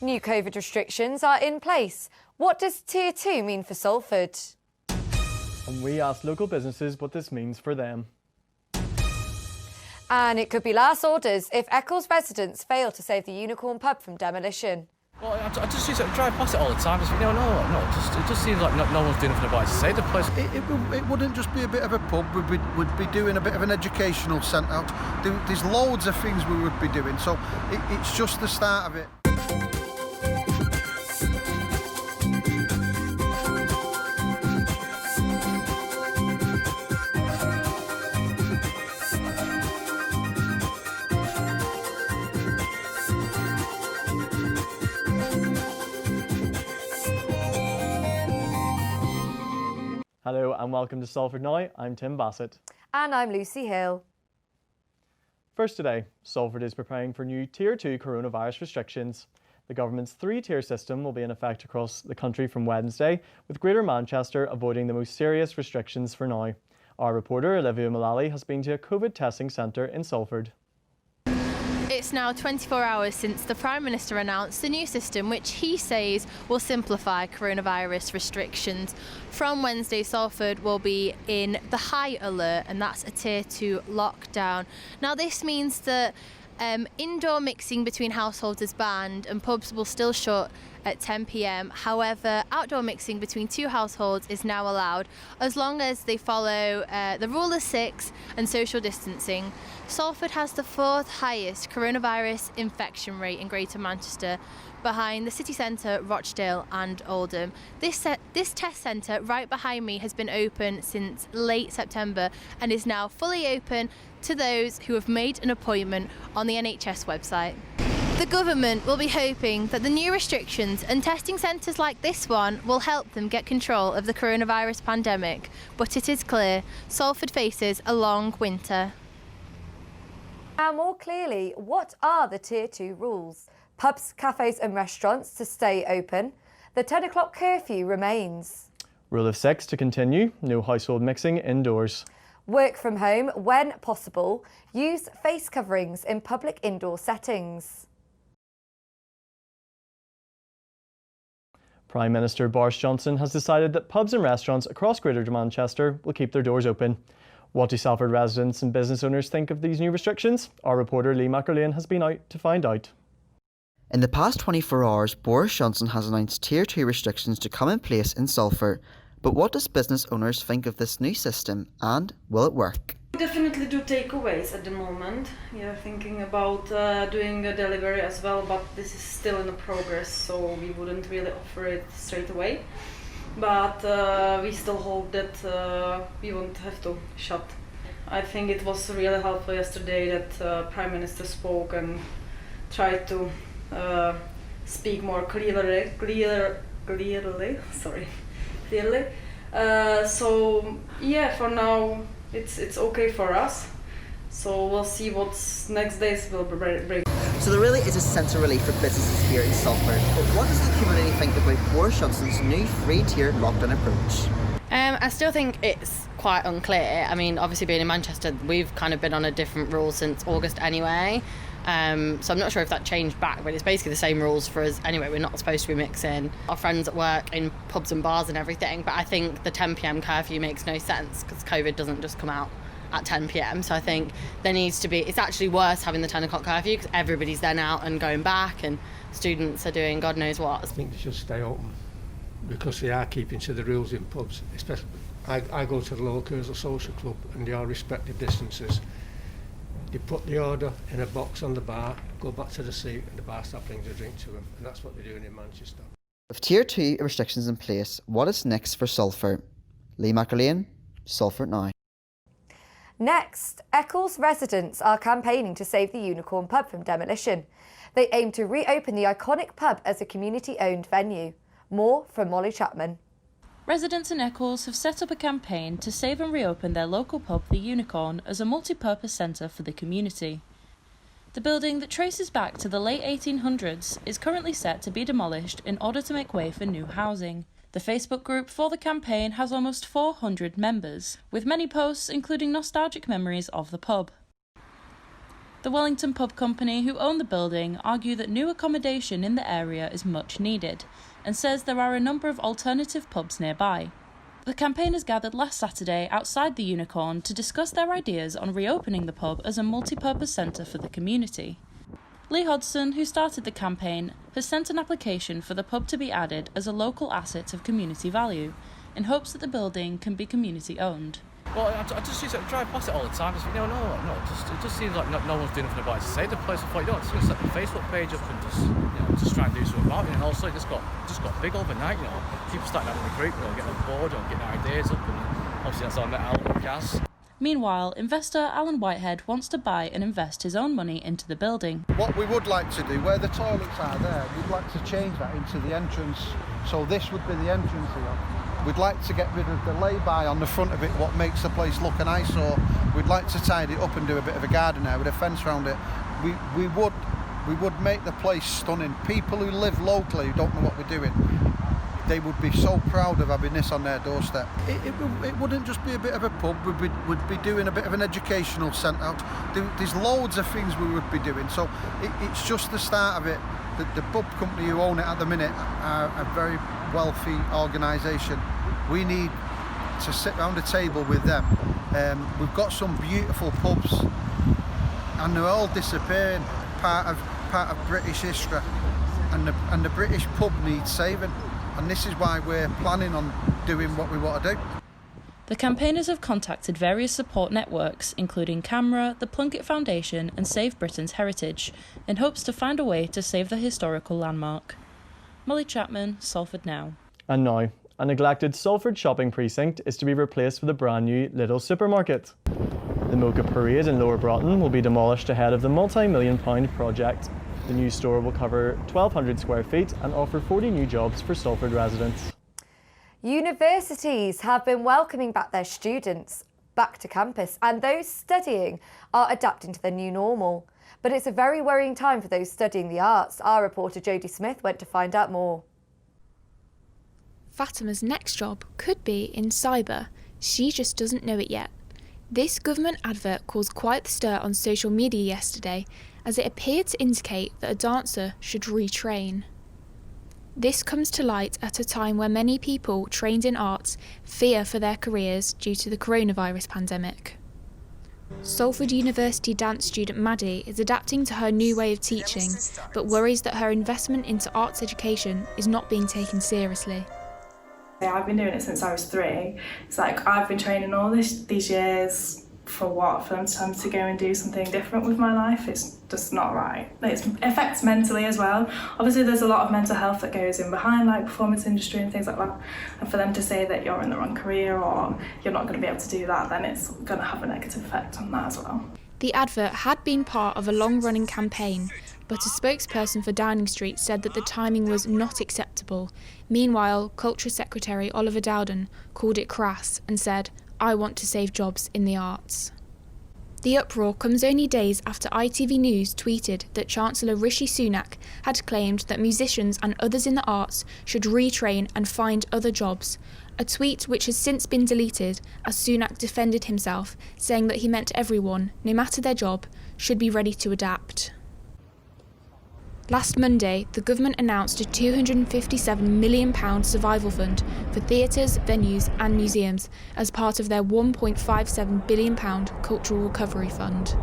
New COVID restrictions are in place. What does Tier 2 mean for Salford? And we asked local businesses what this means for them. And it could be last orders if Eccles residents fail to save the Unicorn pub from demolition. Well, I just used to drive past it all the time. Just, it just seems like no one's doing anything about it to save the place. It wouldn't just be a bit of a pub. We'd be doing a bit of an educational centre. There's loads of things we would be doing, so it's just the start of it. Hello and welcome to Salford Now. I'm Tim Bassett. And I'm Lucy Hill. First today, Salford is preparing for new Tier 2 coronavirus restrictions. The government's three-tier system will be in effect across the country from Wednesday, with Greater Manchester avoiding the most serious restrictions for now. Our reporter Olivia Mullally has been to a COVID testing centre in Salford. It's now 24 hours since the Prime Minister announced the new system, which he says will simplify coronavirus restrictions. From Wednesday, Salford will be in the high alert, and that's a Tier 2 lockdown. Now, this means that indoor mixing between households is banned and pubs will still shut at 10 p.m. However, outdoor mixing between two households is now allowed as long as they follow the rule of six and social distancing. Salford has the fourth highest coronavirus infection rate in Greater Manchester, behind the city centre, Rochdale and Oldham. This test centre right behind me has been open since late September and is now fully open to those who have made an appointment on the NHS website. The government will be hoping that the new restrictions and testing centres like this one will help them get control of the coronavirus pandemic, but it is clear Salford faces a long winter. Now, more clearly, what are the Tier 2 rules? Pubs, cafes and restaurants to stay open. The 10 o'clock curfew remains. Rule of 6 to continue, no household mixing indoors. Work from home when possible. Use face coverings in public indoor settings. Prime Minister Boris Johnson has decided that pubs and restaurants across Greater Manchester will keep their doors open. What do Salford residents and business owners think of these new restrictions? Our reporter Lee McArlean has been out to find out. In the past 24 hours, Boris Johnson has announced Tier 2 restrictions to come in place in Salford. But what does business owners think of this new system, and will it work? We definitely do takeaways at the moment. Yeah, thinking about doing a delivery as well, but this is still in progress, so we wouldn't really offer it straight away. But we still hope that we won't have to shut. I think it was really helpful yesterday that Prime Minister spoke and tried to speak more clearly. So yeah, for now it's okay for us. So we'll see what's next days will bring. So there really is a sense of relief for businesses here in Salford. But what does the community think about Boris Johnson's new three-tier lockdown approach? I still think it's quite unclear. I mean, obviously being in Manchester, we've kind of been on a different rule since August anyway. So I'm not sure if that changed back, but it's basically the same rules for us anyway. We're not supposed to be mixing. Our friends at work in pubs and bars and everything, but I think the 10 p.m. curfew makes no sense because COVID doesn't just come out at 10 p.m. So I think there needs to be, it's actually worse having the 10 o'clock curfew because everybody's then out and going back and students are doing God knows what. I think they should stay open because they are keeping to the rules in pubs. Especially, I go to the local social club and they all respect the distances. They put the order in a box on the bar, go back to the seat and the bar staff brings a drink to them, and that's what they're doing in Manchester. With Tier 2 restrictions in place, what is next for Salford? Lee McArlean, Salford Now. Next, Eccles residents are campaigning to save the Unicorn pub from demolition. They aim to reopen the iconic pub as a community-owned venue. More from Molly Chapman. Residents in Eccles have set up a campaign to save and reopen their local pub, the Unicorn, as a multi-purpose centre for the community. The building that traces back to the late 1800s is currently set to be demolished in order to make way for new housing. The Facebook group for the campaign has almost 400 members, with many posts including nostalgic memories of the pub. The Wellington Pub Company, who own the building, argue that new accommodation in the area is much needed and says there are a number of alternative pubs nearby. The campaigners gathered last Saturday outside the Unicorn to discuss their ideas on reopening the pub as a multi-purpose centre for the community. Lee Hodson, who started the campaign, has sent an application for the pub to be added as a local asset of community value, in hopes that the building can be community owned. Well, I just drive past it all the time. Just, it just seems like no one's doing anything about it to save the place. I thought, I'm just going to set the Facebook page up and just try and do something about it. And also, it just got big overnight. People starting having a group, getting on board, getting ideas up, and obviously that's how I met Alan and Gaz. Meanwhile, investor Alan Whitehead wants to buy and invest his own money into the building. What we would like to do, where the toilets are there, we'd like to change that into the entrance. So this would be the entrance here. We'd like to get rid of the lay-by on the front of it, what makes the place look an eyesore. We'd like to tidy it up and do a bit of a garden there with a fence around it. We would make the place stunning. People who live locally, who don't know what we're doing, they would be so proud of having this on their doorstep. It wouldn't just be a bit of a pub, we'd be doing a bit of an educational centre. There's loads of things we would be doing, so it's just the start of it. The pub company who own it at the minute are a very wealthy organisation. We need to sit round a table with them. We've got some beautiful pubs and they're all disappearing, part of British history, and the British pub needs saving. And this is why we're planning on doing what we want to do. The campaigners have contacted various support networks, including CAMRA, the Plunkett Foundation and Save Britain's Heritage, in hopes to find a way to save the historical landmark. Molly Chapman, Salford Now. And now, a neglected Salford shopping precinct is to be replaced with a brand new Lidl supermarket. The Mocha Parade in Lower Broughton will be demolished ahead of the multi-million-pound project. The new store will cover 1,200 square feet and offer 40 new jobs for Salford residents. Universities have been welcoming back their students back to campus, and those studying are adapting to the new normal. But it's a very worrying time for those studying the arts. Our reporter Jodie Smith went to find out more. Fatima's next job could be in cyber. She just doesn't know it yet. This government advert caused quite the stir on social media yesterday, as it appeared to indicate that a dancer should retrain. This comes to light at a time where many people trained in arts fear for their careers due to the coronavirus pandemic. Salford University dance student Maddie is adapting to her new way of teaching, but worries that her investment into arts education is not being taken seriously. I've been doing it since I was 3. It's like I've been training all these years for what? For them to go and do something different with my life. It's just not right. It affects mentally as well. Obviously there's a lot of mental health that goes in behind, like performance industry and things like that. And for them to say that you're in the wrong career or you're not going to be able to do that, then it's going to have a negative effect on that as well. The advert had been part of a long-running campaign, but a spokesperson for Downing Street said that the timing was not acceptable. Meanwhile, Culture Secretary Oliver Dowden called it crass and said, "I want to save jobs in the arts." The uproar comes only days after ITV News tweeted that Chancellor Rishi Sunak had claimed that musicians and others in the arts should retrain and find other jobs, a tweet which has since been deleted as Sunak defended himself, saying that he meant everyone, no matter their job, should be ready to adapt. Last Monday, the government announced a £257 million survival fund for theatres, venues and museums as part of their £1.57 billion cultural recovery fund.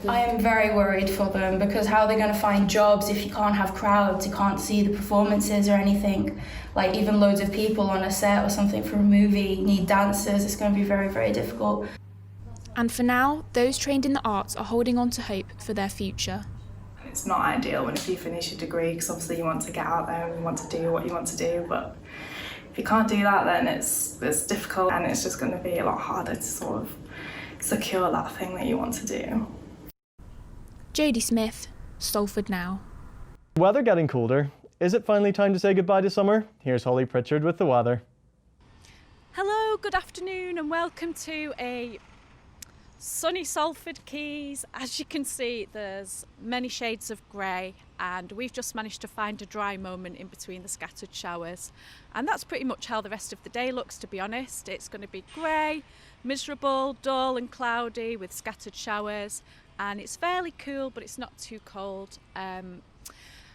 I am very worried for them because how are they going to find jobs if you can't have crowds, you can't see the performances or anything. Like even loads of people on a set or something for a movie need dancers. It's going to be very, very difficult. And for now, those trained in the arts are holding on to hope for their future. It's not ideal when if you finish your degree, because obviously you want to get out there and you want to do what you want to do, but if you can't do that, then it's difficult and it's just going to be a lot harder to sort of secure that thing that you want to do. Jodie Smith, Salford Now. Weather getting colder. Is it finally time to say goodbye to summer? Here's Holly Pritchard with the weather. Hello, good afternoon and welcome to a sunny Salford Quays. As you can see, there's many shades of grey and we've just managed to find a dry moment in between the scattered showers, and that's pretty much how the rest of the day looks, to be honest. It's going to be grey, miserable, dull and cloudy with scattered showers, and it's fairly cool but it's not too cold.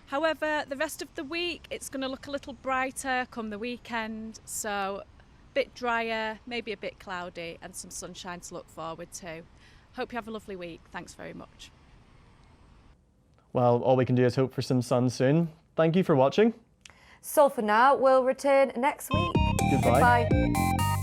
However, the rest of the week it's going to look a little brighter come the weekend, so a bit drier, maybe a bit cloudy, and some sunshine to look forward to. Hope you have a lovely week. Thanks very much. Well, all we can do is hope for some sun soon. Thank you for watching. Salford Now will return next week. Goodbye. Goodbye.